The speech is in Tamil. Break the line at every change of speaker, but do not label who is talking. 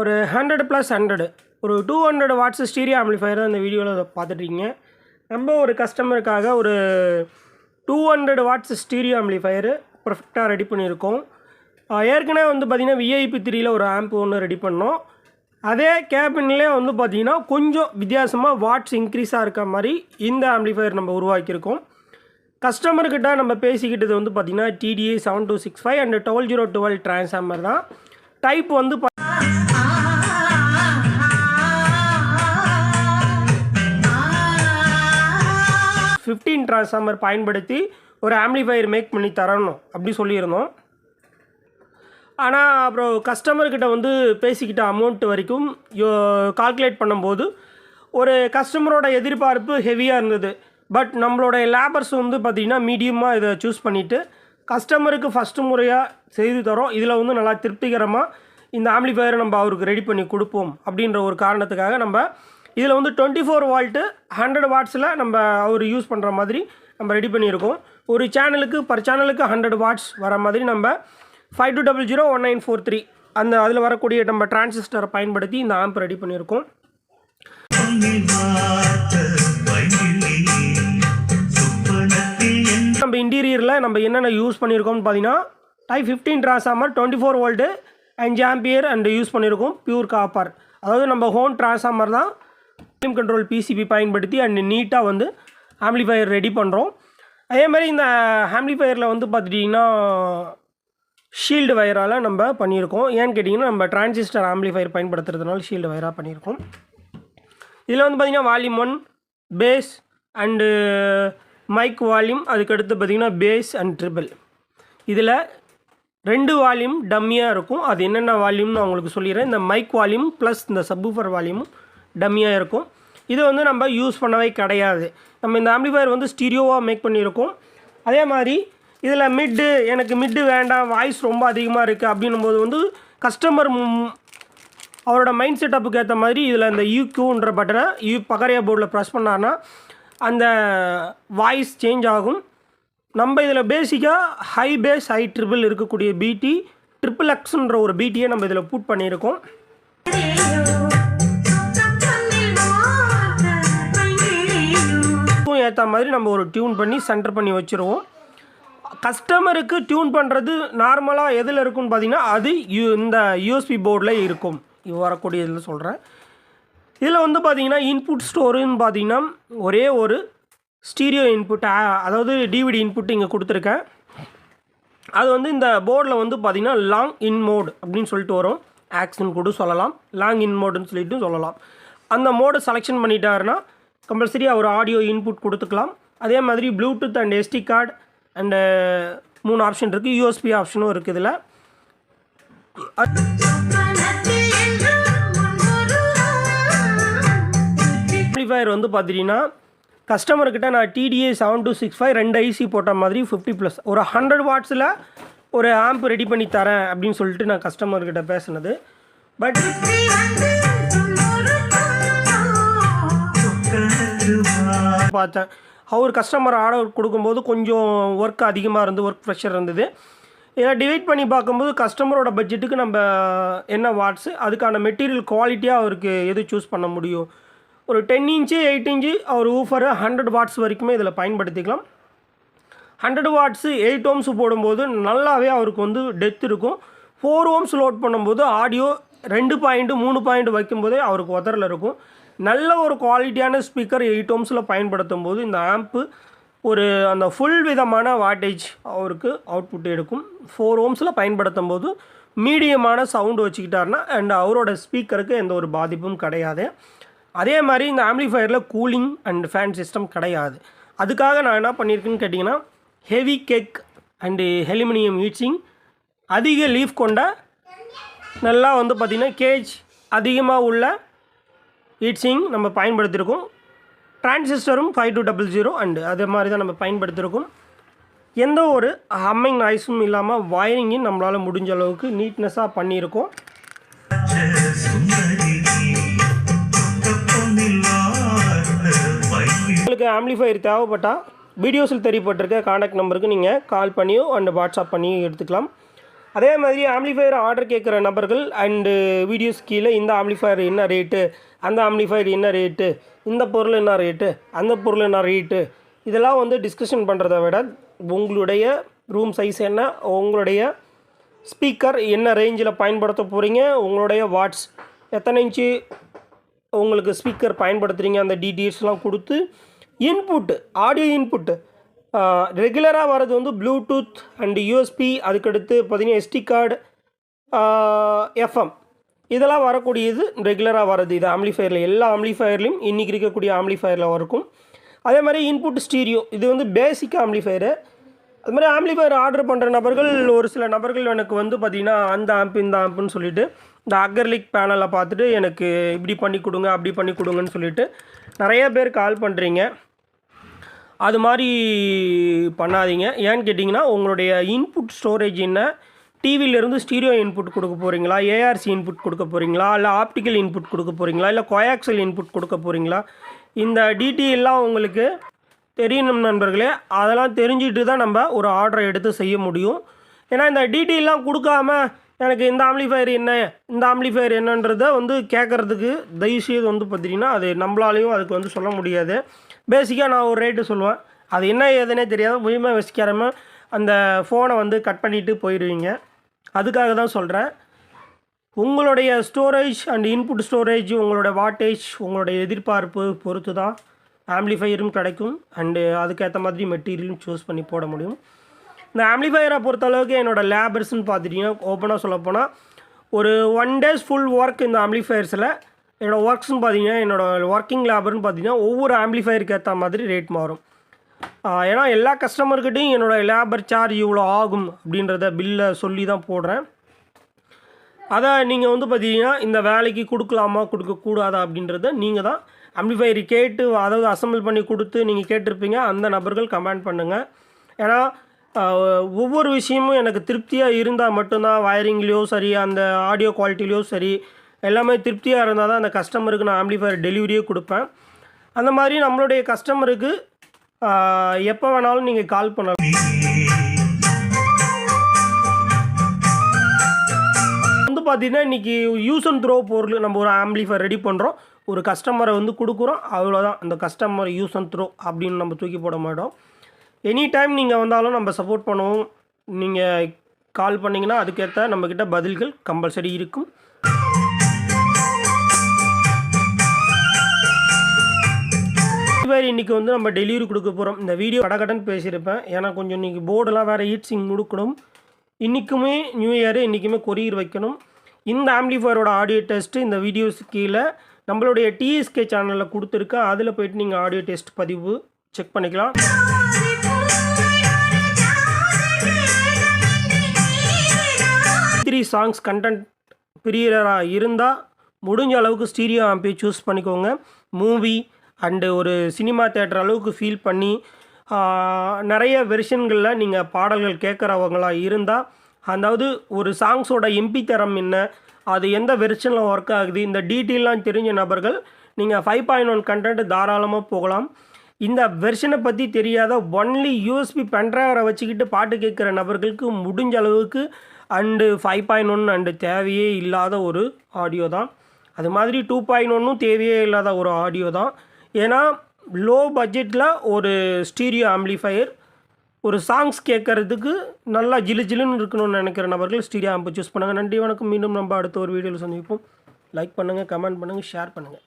ஒரு 100+100 ஒரு 200 வாட்ஸ் ஸ்டீரியோ ஆம்பிளிஃபையர் இந்த வீடியோவில் பார்த்துட்ருக்கீங்க. நம்ம ஒரு கஸ்டமருக்காக ஒரு 200 வாட்ஸ் ஸ்டீரியோ ஆம்பிளிஃபையர் பர்ஃபெக்டாக ரெடி பண்ணியிருக்கோம். ஏற்கனவே வந்து பார்த்திங்கன்னா VIP3 ஒரு ஆம்ப் ஒன்று ரெடி பண்ணோம். அதே கேபின்லேயே வந்து பார்த்திங்கன்னா கொஞ்சம் வித்தியாசமாக வாட்ஸ் இன்க்ரீஸாக இருக்க மாதிரி இந்த ஆம்பிளிஃபையர் நம்ம உருவாக்கியிருக்கோம். கஸ்டமர்கிட்ட நம்ம பேசிக்கிட்டது வந்து பார்த்திங்கன்னா TDI 7265 அண்ட் 12012 டிரான்ஸ்ஃபார்மர் தான். டைப் வந்து 15 டிரான்ஸ்ஃபார்மர் பயன்படுத்தி ஒரு ஆம்பிளிஃபையர் மேக் பண்ணி தரணும் அப்படி சொல்லியிருந்தோம். ஆனால் அப்புறம் கஸ்டமர்கிட்ட வந்து பேசிக்கிட்ட அமௌண்ட் வரைக்கும் கால்குலேட் பண்ணும்போது ஒரு கஸ்டமரோட எதிர்பார்ப்பு ஹெவியாக இருந்தது. பட் நம்மளோட லேபர்ஸ் வந்து பார்த்திங்கன்னா மீடியமாக இதை சூஸ் பண்ணிவிட்டு கஸ்டமருக்கு ஃபஸ்ட்டு முறையாக செய்து தரோம். இதில் வந்து நல்லா திருப்திகரமாக இந்த ஆம்பிளிஃபையரை நம்ம அவருக்கு ரெடி பண்ணி கொடுப்போம் அப்படின்ற ஒரு காரணத்துக்காக நம்ம இதில் வந்து 24 வோல்ட்டு 100 வாட்ஸில் நம்ம அவர் யூஸ் பண்ணுற மாதிரி நம்ம ரெடி பண்ணியிருக்கோம். ஒரு சேனலுக்கு பர் சேனலுக்கு 100 வாட்ஸ் வர மாதிரி நம்ம 52001943 அந்த அதில் வரக்கூடிய நம்ம டிரான்சிஸ்டரை பயன்படுத்தி இந்த ஆம்ப் ரெடி பண்ணியிருக்கோம். நம்ம இன்டீரியரில் நம்ம என்னென்ன யூஸ் பண்ணியிருக்கோம்னு பார்த்தீங்கன்னா type 15 transformer 24 volt 5 ampere and use பண்ணியிருக்கோம். பியூர் காப்பர், அதாவது நம்ம ஹோம் டிரான்ஸ்ஃபார்மர் தான் வால்யூம் கண்ட்ரோல் PCB பயன்படுத்தி அண்ட் நீட்டாக வந்து ஆம்பிளிஃபையர் ரெடி பண்ணுறோம். அதே மாதிரி இந்த ஆம்பிளிஃபையரில் வந்து பார்த்துட்டிங்கன்னா ஷீல்டு வயரால் நம்ம பண்ணியிருக்கோம். ஏன்னு கேட்டிங்கன்னா நம்ம டிரான்சிஸ்டர் ஆம்பிளிஃபையர் பயன்படுத்துறதுனால ஷீல்டு வயராக பண்ணியிருக்கோம். இதில் வந்து பார்த்திங்கன்னா volume 1 bass and mic volume, அதுக்கடுத்து பார்த்திங்கன்னா பேஸ் அண்ட் ட்ரிபிள். இதில் 2 வால்யூம் டம்மியாக இருக்கும். அது என்னென்ன வால்யூம்னு நான் உங்களுக்கு சொல்லிடுறேன். இந்த மைக் வால்யூம் ப்ளஸ் இந்த சப்வூஃபர் வால்யூமும் டம்மியாக இருக்கும். இது வந்து நம்ம யூஸ் பண்ணவே கிடையாது. நம்ம இந்த ஆம்பிளிஃபையர் வந்து ஸ்டீரியோவாக மேக் பண்ணியிருக்கோம். அதே மாதிரி இதில் எனக்கு மிட்டு வேண்டாம், வாய்ஸ் ரொம்ப அதிகமாக இருக்குது அப்படின்னும்போது வந்து கஸ்டமர் அவரோட மைண்ட் செட்டப்புக்கு ஏற்ற மாதிரி இதில் இந்த EQன்ற பட்டனை பகரையா போர்டில் ப்ரெஸ் பண்ணார்னா அந்த வாய்ஸ் சேஞ்ச் ஆகும். நம்ம இதில் பேசிக்காக ஹை பேஸ் ஹை ட்ரிபிள் இருக்கக்கூடிய BT XXXன்ற ஒரு BTயை நம்ம இதில் புட் பண்ணியிருக்கோம். ஏற்ற மாதிரி நம்ம ஒரு டியூன் பண்ணி சென்டர் பண்ணி வச்சுருவோம். கஸ்டமருக்கு டியூன் பண்ணுறது நார்மலாக எதில் இருக்குன்னு பார்த்தீங்கன்னா அது இந்த USB போர்டில் இருக்கும். வரக்கூடிய இதில் சொல்கிறேன். இதில் வந்து பார்த்திங்கன்னா இன்புட் ஸ்டோருன்னு பார்த்திங்கன்னா ஒரே ஒரு ஸ்டீரியோ இன்புட், அதாவது DVD இன்புட் இங்கே கொடுத்துருக்கேன். அது வந்து இந்த போர்டில் வந்து பார்த்திங்கன்னா லாங் இன் மோட் அப்படின்னு சொல்லிட்டு வரும். ஆக்ஸ்ன்னு கூட சொல்லலாம், லாங் இன் மோடுன்னு சொல்லிட்டு சொல்லலாம். அந்த மோடு செலெக்ஷன் பண்ணிட்டாருன்னா கம்பல்சரியாக ஒரு ஆடியோ இன்புட் கொடுத்துக்கலாம். அதே மாதிரி Bluetooth and SD card and 3 option இருக்குது. USB ஆப்ஷனும் இருக்குது. இதில் ஆம்பிளிஃபையர் வந்து பார்த்திங்கன்னா கஸ்டமர்கிட்ட நான் TDI 7265 2 IC போட்ட மாதிரி 50+ ஒரு 100 வாட்ஸில் ஒரு ஆம்ப் ரெடி பண்ணி தரேன் அப்படின்னு சொல்லிட்டு நான் கஸ்டமர்கிட்ட பேசினது. பட் பார்த்தேன் அவர் கஸ்டமர் ஆர்டர் கொடுக்கும்போது கொஞ்சம் ஒர்க் அதிகமாக இருந்து ஒர்க் ப்ரெஷர் இருந்தது. இதை டிவைட் பண்ணி பார்க்கும்போது கஸ்டமரோட பட்ஜெட்டுக்கு நம்ம என்ன வாட்ஸு அதுக்கான மெட்டீரியல் குவாலிட்டியாக அவருக்கு எது சூஸ் பண்ண முடியும். ஒரு 10 இன்ச்சு 8 இன்ச்சு அவர் ஊஃபரு 100 வாட்ஸ் வரைக்குமே இதில் பயன்படுத்திக்கலாம். 100 வாட்ஸு 8 ohms போடும்போது நல்லாவே அவருக்கு வந்து டெப்த் இருக்கும். 4 ohms லோட் பண்ணும்போது ஆடியோ 2 பாயிண்ட் 3 பாயிண்ட் வைக்கும்போதே அவருக்கு உதறல் இருக்கும். நல்ல ஒரு குவாலிட்டியான ஸ்பீக்கர் 8 ohmஸில் பயன்படுத்தும் போது இந்த ஆம்ப்பு ஒரு அந்த ஃபுல் விதமான வாட்டேஜ் அவருக்கு அவுட்புட் எடுக்கும். 4 ohmஸில் பயன்படுத்தும் போது மீடியமான சவுண்டு வச்சுக்கிட்டாருன்னா அண்ட் அவரோட ஸ்பீக்கருக்கு எந்த ஒரு பாதிப்பும் கிடையாது. அதே மாதிரி இந்த ஆம்பிளிஃபையரில் கூலிங் அண்ட் ஃபேன் சிஸ்டம் கிடையாது. அதுக்காக நான் என்ன பண்ணியிருக்கேன்னு கேட்டிங்கன்னா heavy cake and aluminium heatsink, அதிக லீஃப் கொண்ட நல்லா வந்து பார்த்திங்கன்னா கேஜ் அதிகமாக உள்ள ஹீட்சிங் நம்ம பயன்படுத்தியிருக்கோம். டிரான்சிஸ்டரும் 5200 அண்டு அதே மாதிரி தான் நம்ம பயன்படுத்தியிருக்கோம். எந்த ஒரு ஹம்மிங் நாய்ஸும் இல்லாமல் வயரிங்கும் நம்மளால் முடிஞ்ச அளவுக்கு நீட்னஸாக பண்ணியிருக்கோம். உங்களுக்கு ஆம்பிளிஃபையர் தேவைப்பட்டால் வீடியோஸில் தெரியப்பட்டிருக்க காண்டாக்ட் நம்பருக்கு நீங்கள் கால் பண்ணியோ அண்ட் வாட்ஸ்அப் பண்ணியோ எடுத்துக்கலாம். அதே மாதிரி ஆம்ப்ளிஃபையர் ஆர்டர் கேட்குற நபர்கள் அண்டு வீடியோஸ் கீழே இந்த ஆம்ப்ளிஃபையர் என்ன ரேட்டு, அந்த ஆம்ப்ளிஃபையர் என்ன ரேட்டு, இந்த பொருள் என்ன ரேட்டு, அந்த பொருள் என்ன ரேட்டு, இதெல்லாம் வந்து டிஸ்கஷன் பண்ணுறத விட உங்களுடைய ரூம் சைஸ் என்ன, உங்களுடைய ஸ்பீக்கர் என்ன ரேஞ்சில் பயன்படுத்த போகிறீங்க, உங்களுடைய வாட்ஸ் எத்தனை இன்ச்சு உங்களுக்கு ஸ்பீக்கர் பயன்படுத்துகிறீங்க, அந்த டீட்டெயில்ஸ்லாம் கொடுத்து இன்புட்டு ஆடியோ இன்புட்டு ரெகுலராக வர்றது வந்து ப்ளூடூத் அண்டு யூஎஸ்பி, அதுக்கடுத்து பார்த்திங்கன்னா எஸ்டி கார்டு, எஃப்எம் இதெல்லாம் வரக்கூடியது ரெகுலராக வர்றது. இது ஆம்ப்ளிஃபையரில் எல்லா ஆம்ப்ளிஃபையர்லையும் இன்றைக்கி இருக்கக்கூடிய ஆம்ப்ளிஃபையரில் இருக்கும். அதே மாதிரி இன்புட் ஸ்டீரியோ இது வந்து பேசிக் ஆம்ப்ளிஃபையரு. அது மாதிரி ஆம்ப்ளிஃபையர் ஆர்டர் பண்ணுற நபர்கள் ஒரு சில நபர்கள் எனக்கு வந்து பார்த்திங்கன்னா அந்த ஆம்ப் இந்த ஆம்ப்புன்னு சொல்லிவிட்டு இந்த அகர்லிக் பேனலை பார்த்துட்டு எனக்கு இப்படி பண்ணி கொடுங்க அப்படி பண்ணி கொடுங்கன்னு சொல்லிவிட்டு நிறைய பேர் கால் பண்ணுறீங்க. அது மாதிரி பண்ணாதீங்க. ஏன்னு கேட்டிங்கன்னா உங்களுடைய இன்புட் ஸ்டோரேஜ் என்ன, டிவியிலேருந்து ஸ்டீரியோ இன்புட் கொடுக்க போகிறீங்களா, ஏஆர்சி இன்புட் கொடுக்க போகிறீங்களா, இல்லை ஆப்டிக்கல் இன்புட் கொடுக்க போகிறீங்களா, இல்லை கோயாக்சல் இன்புட் கொடுக்க போகிறீங்களா, இந்த டீட்டெயிலாம் உங்களுக்கு தெரியணும் நண்பர்களே. அதெல்லாம் தெரிஞ்சுட்டு தான் நம்ம ஒரு ஆர்டரை எடுத்து செய்ய முடியும். ஏன்னா இந்த டீட்டெயிலாம் கொடுக்காம எனக்கு இந்த ஆம்ப்ளிஃபையர் என்ன, இந்த ஆம்ப்ளிஃபையர் என்னன்றதை வந்து கேட்குறதுக்கு தயவுசெய்து வந்து பார்த்திங்கன்னா அது நம்மளாலையும் அதுக்கு வந்து சொல்ல முடியாது. பேசிக்காக நான் ஒரு ரேட்டு சொல்லுவேன், அது என்ன ஏதுன்னே தெரியாது, முழுமையாக வசிக்காமல் அந்த ஃபோனை வந்து கட் பண்ணிவிட்டு போயிடுவீங்க. அதுக்காக தான் சொல்கிறேன். உங்களுடைய ஸ்டோரேஜ் அண்ட் இன்புட் ஸ்டோரேஜ், உங்களோட வாட்டேஜ், உங்களுடைய எதிர்பார்ப்பு பொறுத்து தான் ஆம்ப்ளிஃபையரும் கிடைக்கும் அண்டு அதுக்கேற்ற மாதிரி மெட்டீரியலும் சூஸ் பண்ணி போட முடியும். இந்த ஆம்ப்ளிஃபையரை பொறுத்தளவுக்கு என்னோடய லேபர்ஸ்ன்னு பார்த்துட்டிங்கன்னா ஓப்பனாக சொல்லப்போனால் ஒரு 1 days ஃபுல் ஒர்க் இந்த ஆம்ப்ளிஃபையர்ஸில் என்னோடய ஒர்க்ஸ்ன்னு பார்த்தீங்கன்னா என்னோடய ஒர்க்கிங் லேபர்னு பார்த்தீங்கன்னா ஒவ்வொரு ஆம்ப்ளிஃபையருக்கு ஏற்ற மாதிரி ரேட் மாறும். ஏன்னா எல்லா கஸ்டமர்கிட்டையும் என்னோடய லேபர் சார்ஜ் இவ்வளோ ஆகும் அப்படின்றத பில்லை சொல்லி தான் போடுறேன். அதை நீங்கள் வந்து பார்த்தீங்கன்னா இந்த வேலைக்கு கொடுக்கலாமா கொடுக்கக்கூடாதா அப்படின்றத நீங்கள் தான் ஆம்ப்ளிஃபையர் கேட்டு அதாவது அசம்பிள் பண்ணி கொடுத்து நீங்கள் கேட்டிருப்பீங்க, அந்த நபர்கள் கமெண்ட் பண்ணுங்கள். ஏன்னா ஒவ்வொரு விஷயமும் எனக்கு திருப்தியாக இருந்தால் மட்டும்தான் வயரிங்லேயோ சரி, அந்த ஆடியோ குவாலிட்டிலையோ சரி, எல்லாமே திருப்தியாக இருந்தால் தான் அந்த கஸ்டமருக்கு நான் ஆம்ப்ளிஃபையர் டெலிவரியே கொடுப்பேன். அந்த மாதிரி நம்மளுடைய கஸ்டமருக்கு எப்போ வேணாலும் நீங்கள் கால் பண்ணலாம். வந்து பார்த்தீங்கன்னா இன்றைக்கி யூஸ் அண்ட் த்ரோ பொருள் நம்ம ஒரு ஆம்ப்ளிஃபையர் ரெடி பண்ணுறோம், ஒரு கஸ்டமரை வந்து கொடுக்குறோம், அவ்வளோதான். அந்த கஸ்டமர் யூஸ் அண்ட் த்ரோ அப்படின்னு நம்ம தூக்கி போட மாட்டோம். எனி டைம் நீங்கள் வந்தாலும் நம்ம சப்போர்ட் பண்ணுவோம். நீங்கள் கால் பண்ணிங்கன்னா அதுக்கேற்ற நம்மக்கிட்ட பதில்கள் கம்பல்சரி இருக்கும். இன்றைக்கி வந்து நம்ம டெலிவரி கொடுக்க போகிறோம். இந்த வீடியோ கடகடன்னு பேசியிருப்பேன், ஏன்னா கொஞ்சம் இன்றைக்கி போர்டெல்லாம் வேறு ஹீட்ஸிங் கொடுக்கணும். இன்றைக்குமே நியூ இயர், இன்றைக்குமே கொரியர் வைக்கணும். இந்த ஆம்ப்ளிஃபையரோட ஆடியோ டெஸ்ட்டு இந்த வீடியோஸ் கீழே நம்மளுடைய டிஎஸ்கே சேனலில் கொடுத்துருக்கேன். அதில் போய்ட்டு நீங்கள் ஆடியோ டெஸ்ட் பதிவு செக் பண்ணிக்கலாம். சாங்ஸ் கண்டென்ட் பிரியராக இருந்தால் முடிஞ்ச அளவுக்கு ஸ்டீரியோ ஆம்பை சூஸ் பண்ணிக்கோங்க. மூவி அண்டு ஒரு சினிமா தேட்டர் அளவுக்கு ஃபீல் பண்ணி நிறைய வெர்ஷன்களில் நீங்கள் பாடல்கள் கேட்குறவங்களாக இருந்தால், அதாவது ஒரு சாங்ஸோட எம்பி தரம் என்ன, அது எந்த வெர்ஷனில் ஒர்க் ஆகுது, இந்த டீட்டெயிலாம் தெரிஞ்ச நபர்கள் நீங்கள் 5.1 கண்டென்ட் தாராளமாக போகலாம். இந்த வெர்ஷனை பற்றி தெரியாத ஒன்லி யூஎஸ்பி பென்ட்ரைவரை வச்சுக்கிட்டு பாட்டு கேட்குற நபர்களுக்கு முடிஞ்ச அளவுக்கு அண்டு 5.1 அண்டு தேவையே இல்லாத ஒரு ஆடியோ தான். அது மாதிரி 2.1 தேவையே இல்லாத ஒரு ஆடியோ தான். ஏன்னா லோ பட்ஜெட்டில் ஒரு ஸ்டீரியோ ஆம்ப்ளிஃபையர் ஒரு சாங்ஸ் கேட்குறதுக்கு நல்லா ஜிலுன்னு இருக்கணும்னு நினைக்கிற நபர்கள் ஸ்டீரியோ ஆம்பை சூஸ் பண்ணுங்கள். நன்றி, வணக்கம். மீண்டும் நம்ம அடுத்த ஒரு வீடியோவில் சந்திப்போம். லைக் பண்ணுங்கள், கமெண்ட் பண்ணுங்கள், ஷேர் பண்ணுங்கள்.